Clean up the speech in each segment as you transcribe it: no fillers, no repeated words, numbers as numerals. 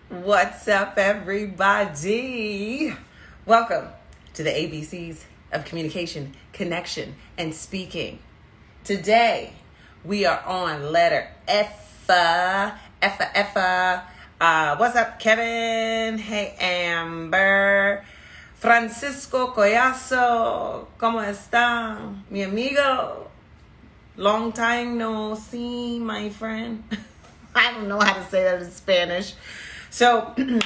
What's up, everybody? Welcome to the ABCs of communication, connection, and speaking. Today, we are on letter F. What's up, Kevin? Hey, Amber. Francisco Collazo. ¿Cómo está, mi amigo? Long time no see, my friend. I don't know how to say that in Spanish. So, the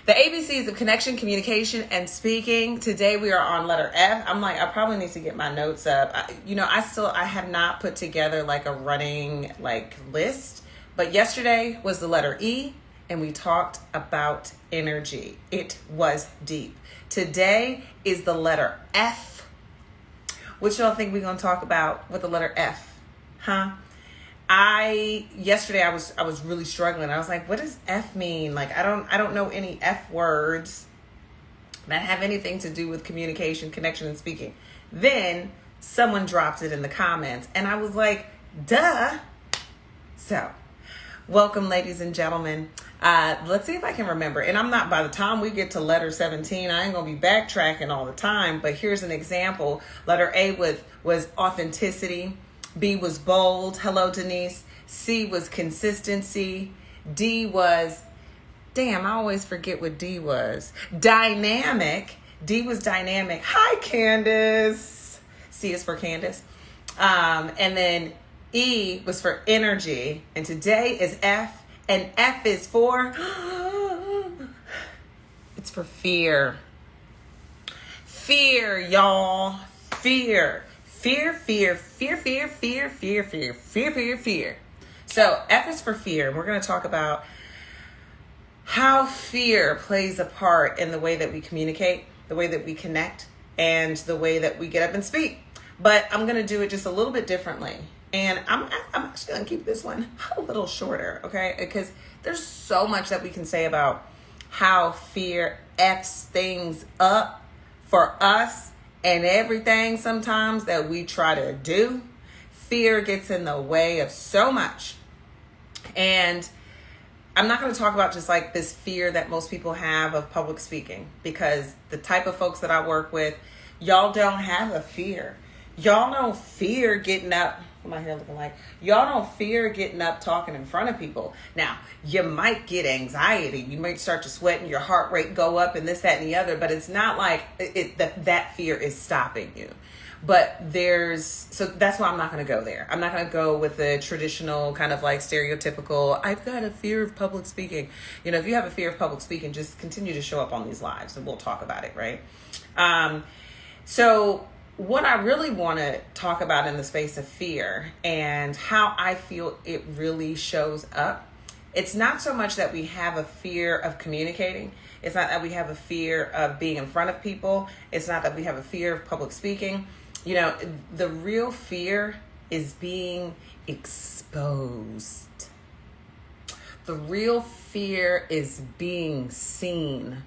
ABCs of connection, communication, and speaking. Today we are on letter F. I probably need to get my notes up. I have not put together like a running list. But yesterday was the letter E, and we talked about energy. It was deep. Today is the letter F. What y'all think we're gonna talk about with the letter F? Huh? Yesterday I was really struggling. I was like, what does F mean? I don't know any F words that have anything to do with communication, connection, and speaking. Then someone dropped it in the comments, and I was like, duh. So, welcome, ladies and gentlemen. Let's see if I can remember. And by the time we get to letter 17, I ain't going to be backtracking all the time. But here's an example. Letter A was authenticity. B was bold. Hello, Denise. C was consistency. D was, damn, I always forget what D was. Dynamic. D was dynamic. Hi, Candace. C is for Candace. And then E was for energy. And today is F. And F is for, it's for fear. Fear, y'all. Fear. Fear. So F is for fear. We're going to talk about how fear plays a part in the way that we communicate, the way that we connect, and the way that we get up and speak. But I'm going to do it just a little bit differently. And I'm actually going to keep this one a little shorter, okay? Because there's so much that we can say about how fear F's things up for us and everything sometimes that we try to do. Fear gets in the way of so much. And I'm not going to talk about just like this fear that most people have of public speaking, because the type of folks that I work with, y'all don't have a fear. Y'all don't fear getting up. What am I here looking like? Y'all don't fear getting up talking in front of people. Now, you might get anxiety. You might start to sweat and your heart rate go up and this, that, and the other. But it's not like that fear is stopping you. But so that's why I'm not going to go there. I'm not going to go with the traditional kind of like stereotypical, I've got a fear of public speaking. If you have a fear of public speaking, just continue to show up on these lives and we'll talk about it, right? So what I really want to talk about in the space of fear and how I feel it really shows up, it's not so much that we have a fear of communicating. It's not that we have a fear of being in front of people. It's not that we have a fear of public speaking. The real fear is being exposed. The real fear is being seen.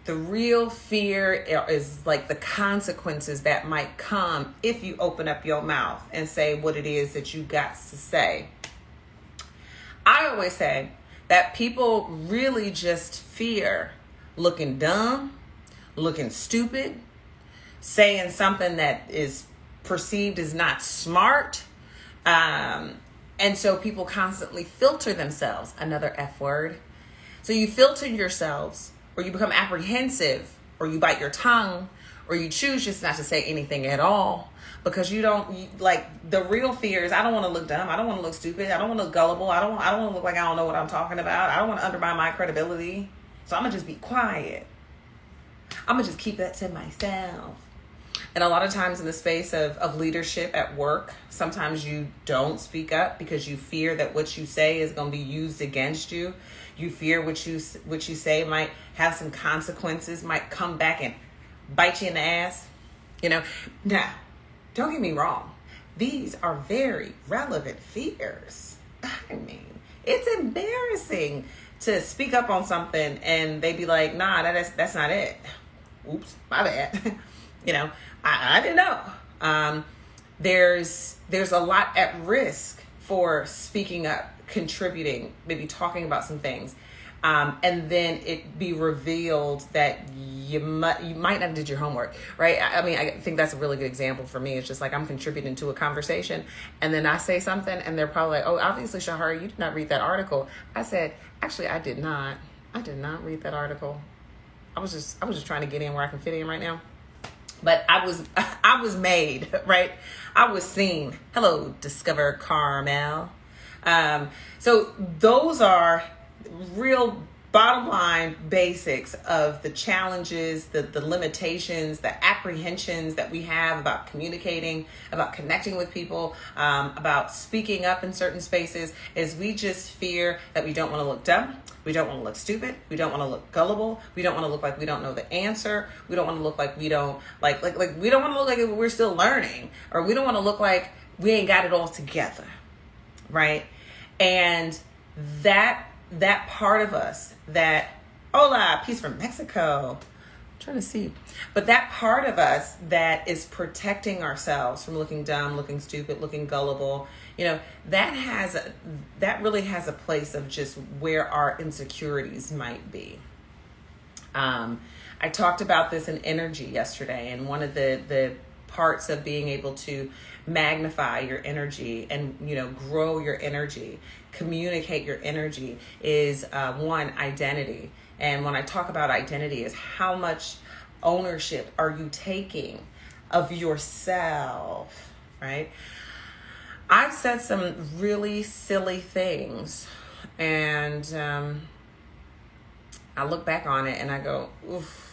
The real fear is like the consequences that might come if you open up your mouth and say what it is that you got to say. I always say that people really just fear looking dumb, looking stupid, saying something that is perceived as not smart. And so people constantly filter themselves. Another F word. So you filter yourselves, or you become apprehensive, or you bite your tongue, or you choose just not to say anything at all because the real fear is I don't want to look dumb. I don't want to look stupid. I don't want to look gullible. I don't want to look like I don't know what I'm talking about. I don't want to undermine my credibility. So I'm going to just be quiet. I'm going to just keep that to myself. And a lot of times in the space of leadership at work, sometimes you don't speak up because you fear that what you say is going to be used against you. You fear what you say might have some consequences, might come back and bite you in the ass. Now, don't get me wrong. These are very relevant fears. I mean, it's embarrassing to speak up on something and they be like, nah, that's not it. Oops, my bad. I didn't know. There's a lot at risk for speaking up, contributing, maybe talking about some things, and then it be revealed that you might not did your homework, right? I mean, I think that's a really good example for me. It's just like I'm contributing to a conversation, and then I say something, and they're probably like, "Oh, obviously, Shahara, you did not read that article." I said, "Actually, I did not. I did not read that article. I was just trying to get in where I can fit in right now." But I was made, right? I was seen. Hello, Discover Carmel. So those are real bottom line basics of the challenges, the limitations, the apprehensions that we have about communicating, about connecting with people, about speaking up in certain spaces, is we just fear that we don't want to look dumb. We don't want to look stupid. We don't want to look gullible. We don't want to look like we don't know the answer. We don't want to look like we don't like we don't want to look like we're still learning, or we don't want to look like we ain't got it all together, right? And that part of us, that hola, peace from Mexico. I'm trying to see. But that part of us that is protecting ourselves from looking dumb, looking stupid, looking gullible, that really has a place of just where our insecurities might be. I talked about this in energy yesterday, and one of the parts of being able to magnify your energy and grow your energy, communicate your energy, is one, identity. And when I talk about identity, is how much ownership are you taking of yourself, right? I've said some really silly things, and I look back on it and I go, oof,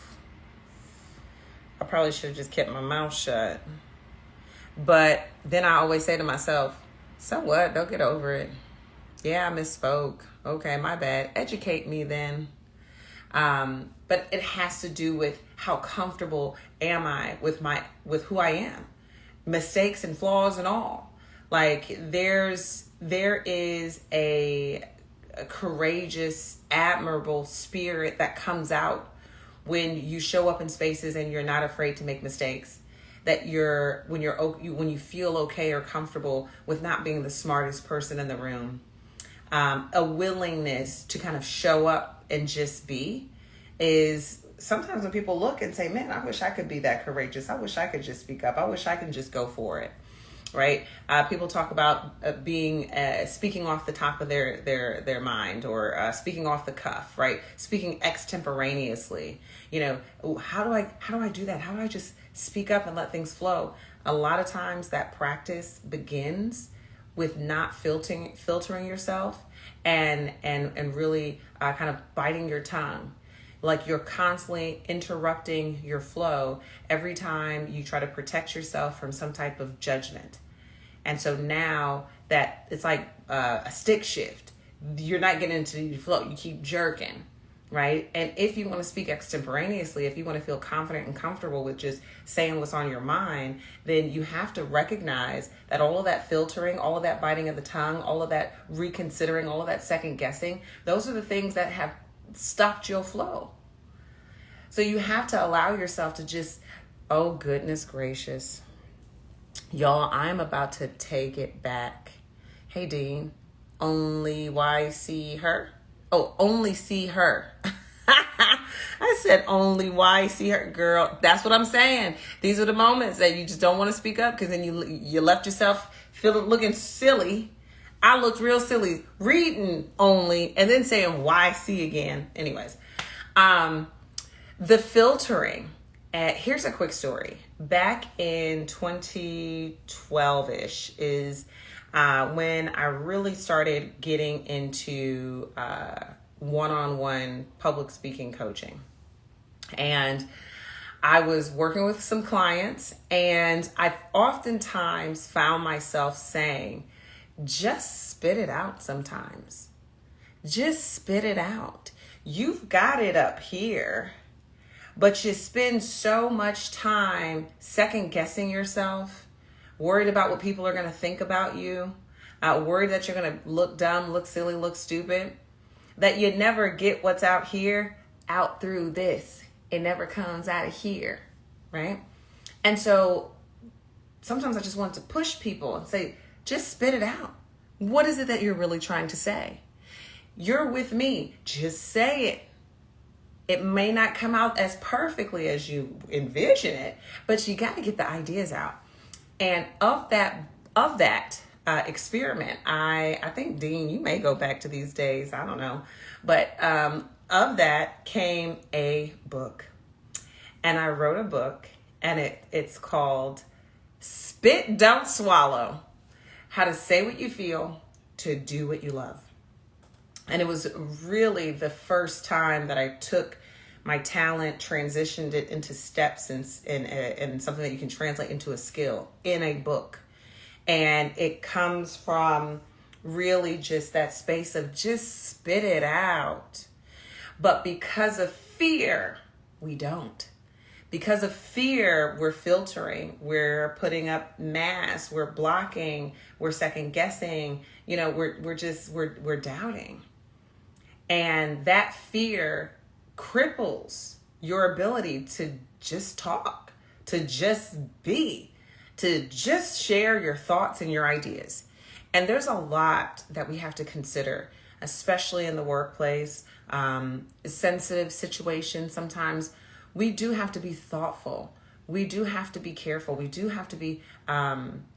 I probably should have just kept my mouth shut. But then I always say to myself, so what? They'll get over it. Yeah, I misspoke. Okay, my bad. Educate me then. But it has to do with how comfortable am I with who I am, mistakes and flaws and all. Like there is a courageous, admirable spirit that comes out when you show up in spaces and you're not afraid to make mistakes. That when you feel okay or comfortable with not being the smartest person in the room, a willingness to kind of show up and just be, is sometimes when people look and say, "Man, I wish I could be that courageous. I wish I could just speak up. I wish I can just go for it." Right? People talk about speaking off the top of their mind, or speaking off the cuff, right? Speaking extemporaneously. How do I do that? How do I just speak up and let things flow? A lot of times that practice begins with not filtering yourself and really kind of biting your tongue. Like you're constantly interrupting your flow every time you try to protect yourself from some type of judgment. And so now that it's like a stick shift, you're not getting into the flow. You keep jerking, right? And if you want to speak extemporaneously, if you want to feel confident and comfortable with just saying what's on your mind, then you have to recognize that all of that filtering, all of that biting of the tongue, all of that reconsidering, all of that second guessing, those are the things that have stopped your flow. So you have to allow yourself to just, oh goodness gracious, y'all, I'm about to take it back. Hey Dean, only why see her? Oh, only see her. I said only why see her, girl. That's what I'm saying. These are the moments that you just don't want to speak up, because then you left yourself looking silly. I looked real silly reading only and then saying why see again. Anyways, the filtering. Here's a quick story. Back in 2012-ish is when I really started getting into one-on-one public speaking coaching. And I was working with some clients, and I oftentimes found myself saying, just spit it out sometimes. Just spit it out. You've got it up here, but you spend so much time second guessing yourself, worried about what people are going to think about you, worried that you're going to look dumb, look silly, look stupid, that you never get what's out here out through this. It never comes out of here, right? And so sometimes I just want to push people and say, just spit it out. What is it that you're really trying to say? You're with me. Just say it. It may not come out as perfectly as you envision it, but you got to get the ideas out. And of that experiment, I think, Dean, you may go back to these days. I don't know. But of that came a book. And I wrote a book, and it's called Spit, Don't Swallow: How to Say What You Feel to Do What You Love. And it was really the first time that I took my talent, transitioned it into steps and something that you can translate into a skill in a book. And it comes from really just that space of just spit it out. But because of fear, we don't. Because of fear, we're filtering, we're putting up masks, we're blocking, we're second guessing, we're doubting. And that fear cripples your ability to just talk, to just be, to just share your thoughts and your ideas. And there's a lot that we have to consider, especially in the workplace, sensitive situations. Sometimes we do have to be thoughtful. We do have to be careful. We do have to be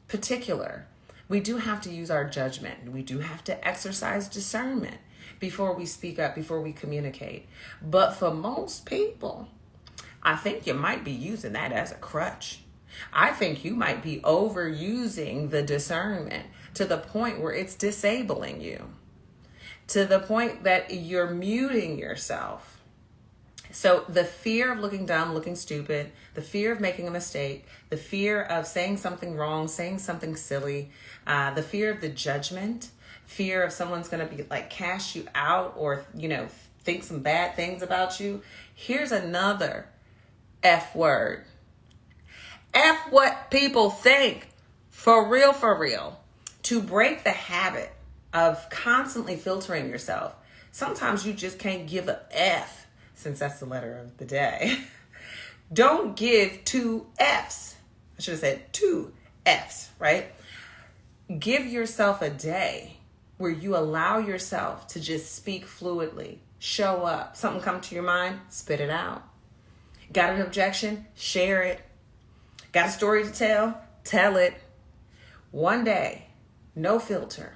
particular. We do have to use our judgment. We do have to exercise discernment before we speak up, before we communicate. But for most people, I think you might be using that as a crutch. I think you might be overusing the discernment to the point where it's disabling you, to the point that you're muting yourself. So the fear of looking dumb, looking stupid, the fear of making a mistake, the fear of saying something wrong, saying something silly, the fear of the judgment, fear of someone's going to be like cash you out or, think some bad things about you. Here's another F word. F what people think. For real, for real. To break the habit of constantly filtering yourself, sometimes you just can't give a F, since that's the letter of the day. Don't give 2 Fs. I should have said 2 Fs, right? Give yourself a day where you allow yourself to just speak fluidly, show up. Something come to your mind, spit it out. Got an objection? Share it. Got a story to tell it. One day, no filter.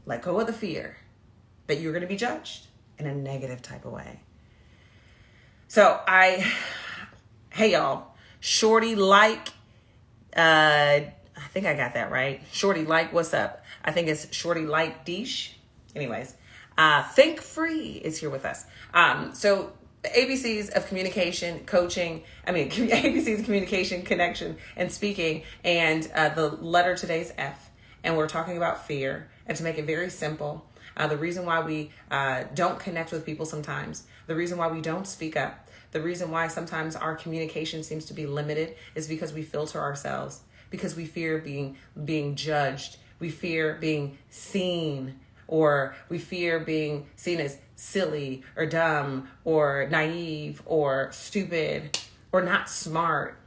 Let go of the fear that you're going to be judged in a negative type of way. So hey y'all, Shorty Like, I think I got that right. Shorty Like, what's up? I think it's Shorty Like Deesh. Anyways, Think Free is here with us. So the ABCs of communication, coaching, ABCs of communication, connection, and speaking, and the letter today's F. And we're talking about fear. And to make it very simple, the reason why we don't connect with people sometimes, the reason why we don't speak up, the reason why sometimes our communication seems to be limited is because we filter ourselves, because we fear being judged, we fear being seen, or we fear being seen as silly or dumb or naive or stupid or not smart,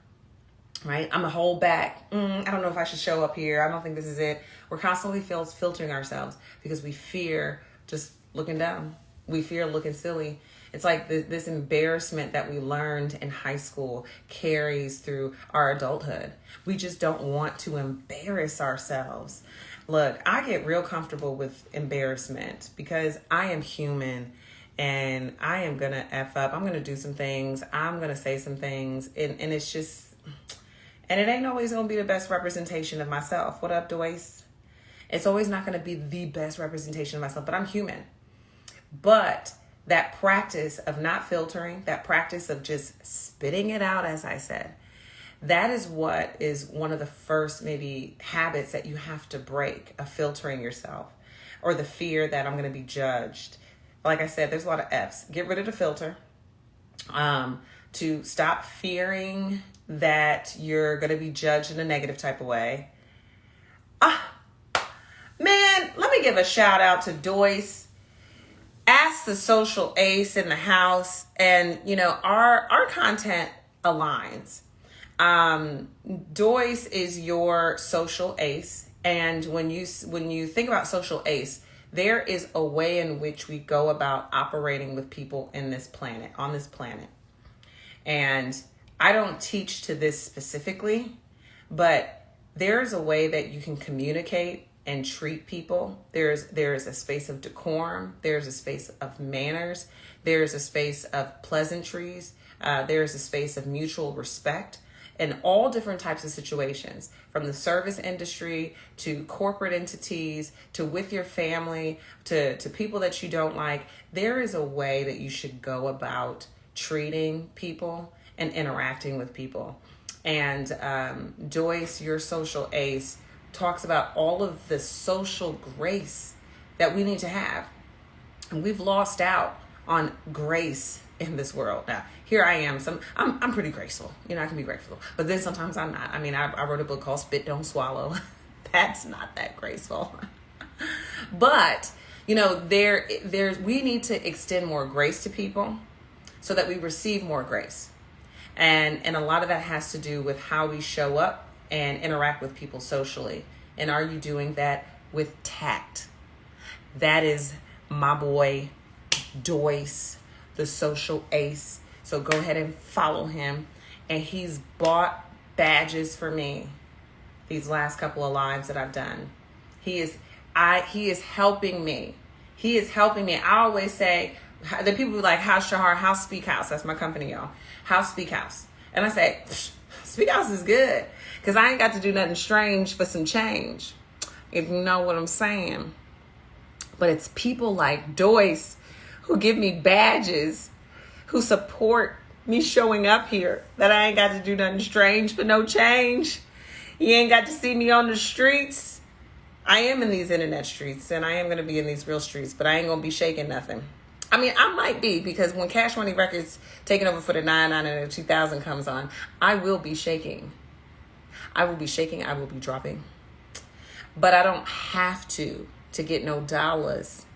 right? I'm a hold back. I don't know if I should show up here. I don't think this is it. We're constantly filtering ourselves because we fear just looking dumb. We fear looking silly. It's like this embarrassment that we learned in high school carries through our adulthood. We just don't want to embarrass ourselves. Look, I get real comfortable with embarrassment because I am human and I am going to F up. I'm going to do some things. I'm going to say some things. And it's just, and it ain't always going to be the best representation of myself. What up, Doyce? It's always not going to be the best representation of myself, but I'm human. But that practice of not filtering, that practice of just spitting it out, as I said, that is what is one of the first maybe habits that you have to break, of filtering yourself, or the fear that I'm going to be judged. Like I said, there's a lot of F's. Get rid of the filter. To stop fearing that you're going to be judged in a negative type of way. Man, let me give a shout out to Doyce. Ask the social ace in the house, and our content aligns. Doyce is your social ace, And when you think about social ACE, there is a way in which we go about operating with people on this planet. And I don't teach to this specifically, but there's a way that you can communicate and treat people. There's a space of decorum. There's a space of manners. There's a space of pleasantries. There's a space of mutual respect in all different types of situations, from the service industry to corporate entities to with your family to people that you don't like. There is a way that you should go about treating people and interacting with people. And Joyce, your social ace, talks about all of the social grace that we need to have. And we've lost out on grace in this world. Now, here I am. I'm pretty graceful. I can be grateful. But then sometimes I'm not. I mean, I wrote a book called Spit Don't Swallow. That's not that graceful. But, there's we need to extend more grace to people so that we receive more grace. And a lot of that has to do with how we show up and interact with people socially. And are you doing that with tact? That is my boy, Joyce, the social ace. So go ahead and follow him. And he's bought badges for me these last couple of lives that I've done. He is helping me. He is helping me. I always say, the people be like, House Shahar, House Speak House. That's my company, y'all. House Speak House. And I say, Speak House is good, because I ain't got to do nothing strange for some change, if you know what I'm saying. But it's people like Joyce who give me badges, who support me showing up here, that I ain't got to do nothing strange for no change. You ain't got to see me on the streets. I am in these internet streets, and I am going to be in these real streets, but I ain't going to be shaking nothing. I mean, I might be, because when Cash Money Records taking over for the 99 and the 2000 comes on, I will be shaking. I will be shaking. I will be dropping. But I don't have to get no dollars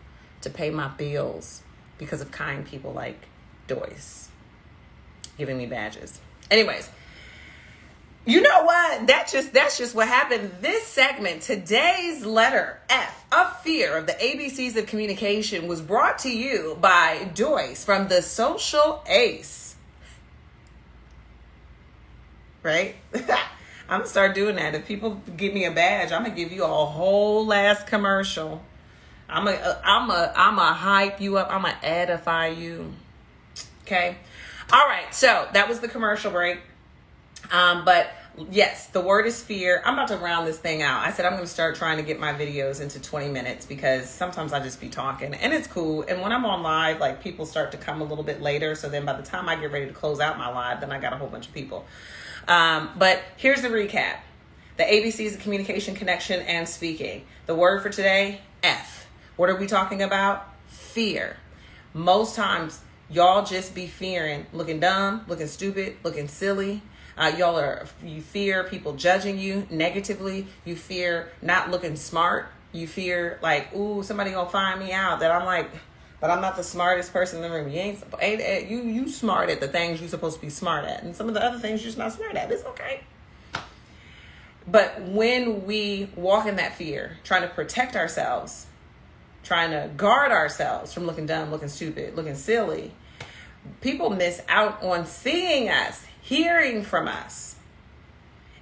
to pay my bills because of kind people like Joyce giving me badges. Anyways, you know what? That's just what happened. This segment, today's letter F of fear of the ABCs of communication, was brought to you by Joyce from the Social Ace. Right? I'm gonna start doing that. If people give me a badge, I'm gonna give you a whole ass commercial. I'm gonna hype you up. I'm gonna edify you. Okay. All right. So that was the commercial break. But yes, the word is fear. I'm about to round this thing out. I said I'm going to start trying to get my videos into 20 minutes, because sometimes I just be talking and it's cool. And when I'm on live, like, people start to come a little bit later. So then by the time I get ready to close out my live, then I got a whole bunch of people. But here's the recap. The ABCs of communication, connection, and speaking. The word for today, F. What are we talking about? Fear. Most times y'all just be fearing looking dumb, looking stupid, looking silly. You fear people judging you negatively. You fear not looking smart. You fear, like, ooh, somebody gonna find me out that I'm like, but I'm not the smartest person in the room. You smart at the things you're supposed to be smart at, and some of the other things you're just not smart at. It's okay. But when we walk in that fear, trying to protect ourselves, trying to guard ourselves from looking dumb, looking stupid, looking silly, people miss out on seeing us, hearing from us.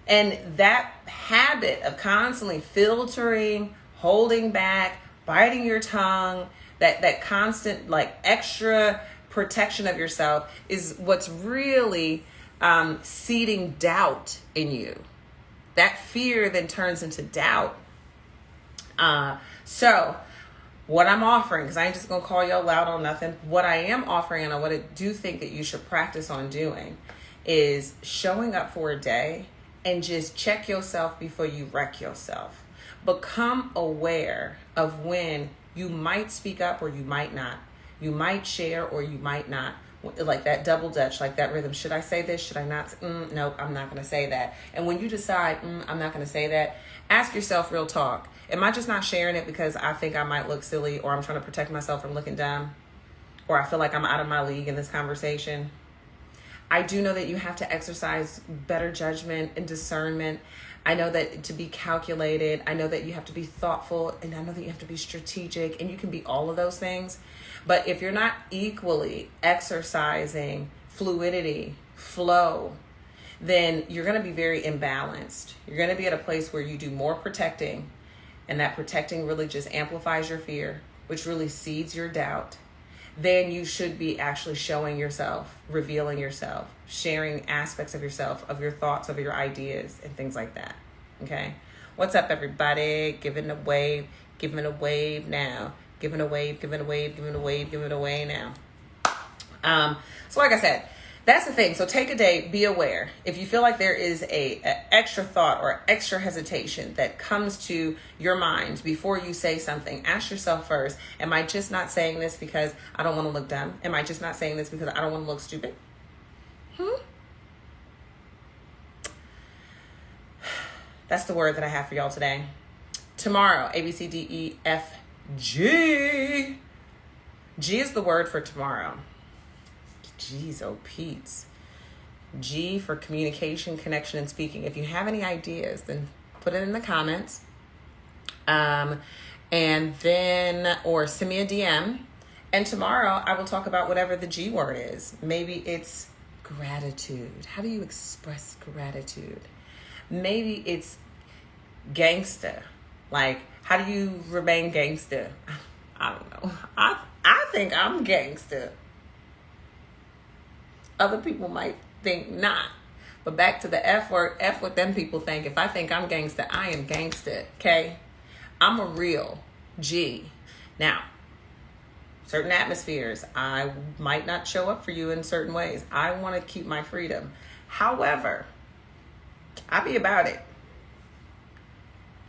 And that habit of constantly filtering, holding back, biting your tongue, that constant, like, extra protection of yourself is what's really seeding doubt in you. That fear then turns into doubt. So what I'm offering, because I ain't just going to call y'all out on nothing. What I am offering, and what I do think that you should practice on doing, is showing up for a day and just check yourself before you wreck yourself. Become aware of when you might speak up or you might not. You might share or you might not. Like that double dutch, like that rhythm. Should I say this? Should I not? Nope, I'm not going to say that. And when you decide, I'm not going to say that, ask yourself real talk. Am I just not sharing it because I think I might look silly, or I'm trying to protect myself from looking dumb, or I feel like I'm out of my league in this conversation? I do know that you have to exercise better judgment and discernment, I know that to be calculated, I know that you have to be thoughtful, and I know that you have to be strategic, and you can be all of those things. But if you're not equally exercising fluidity, flow, then you're going to be very imbalanced. You're going to be at a place where you do more protecting, and that protecting really just amplifies your fear, which really seeds your doubt. Then you should be actually showing yourself, revealing yourself, sharing aspects of yourself, of your thoughts, of your ideas, and things like that. Okay? What's up, everybody? Giving a wave now. Giving a wave now. So like I said, that's the thing. So take a day, be aware. If you feel like there is a extra thought or extra hesitation that comes to your mind before you say something, ask yourself first, am I just not saying this because I don't want to look dumb? Am I just not saying this because I don't want to look stupid? That's the word that I have for y'all today. Tomorrow, A, B, C, D, E, F, G. G is the word for tomorrow. G's, oh Pete's. G for communication, connection, and speaking. If you have any ideas, then put it in the comments. And then, or send me a DM. And tomorrow I will talk about whatever the G word is. Maybe it's gratitude. How do you express gratitude? Maybe it's gangsta. Like, how do you remain gangsta? I don't know. I think I'm gangsta. Other people might think not. But back to the F word, F what them people think. If I think I'm gangsta, I am gangsta, okay? I'm a real G. Now, certain atmospheres, I might not show up for you in certain ways. I want to keep my freedom. However, I be about it.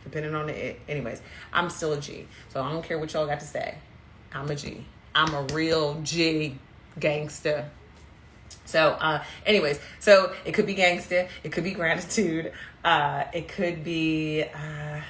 Depending on it. Anyways, I'm still a G. So I don't care what y'all got to say. I'm a G. I'm a real G gangsta. So, anyways, so it could be gangsta. It could be gratitude. It could be, I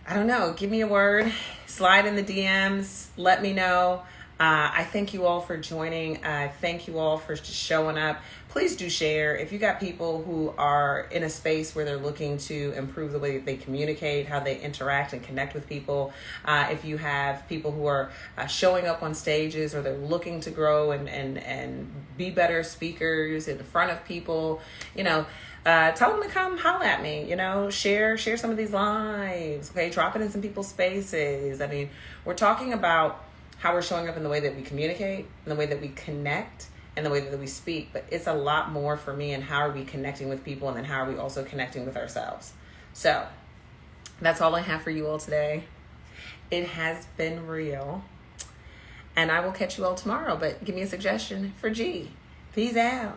don't know. Give me a word. Slide in the DMs. Let me know. I thank you all for joining. Thank you all for showing up. Please do share. If you got people who are in a space where they're looking to improve the way they communicate, how they interact and connect with people. If you have people who are showing up on stages or they're looking to grow and be better speakers in front of people, tell them to come holler at me, share some of these lives. Okay. Drop it in some people's spaces. I mean, we're talking about how we're showing up in the way that we communicate, in the way that we connect, and the way that we speak. But it's a lot more for me, and how are we connecting with people, and then how are we also connecting with ourselves. So that's all I have for you all today. It has been real. And I will catch you all tomorrow, but give me a suggestion for G. Peace out.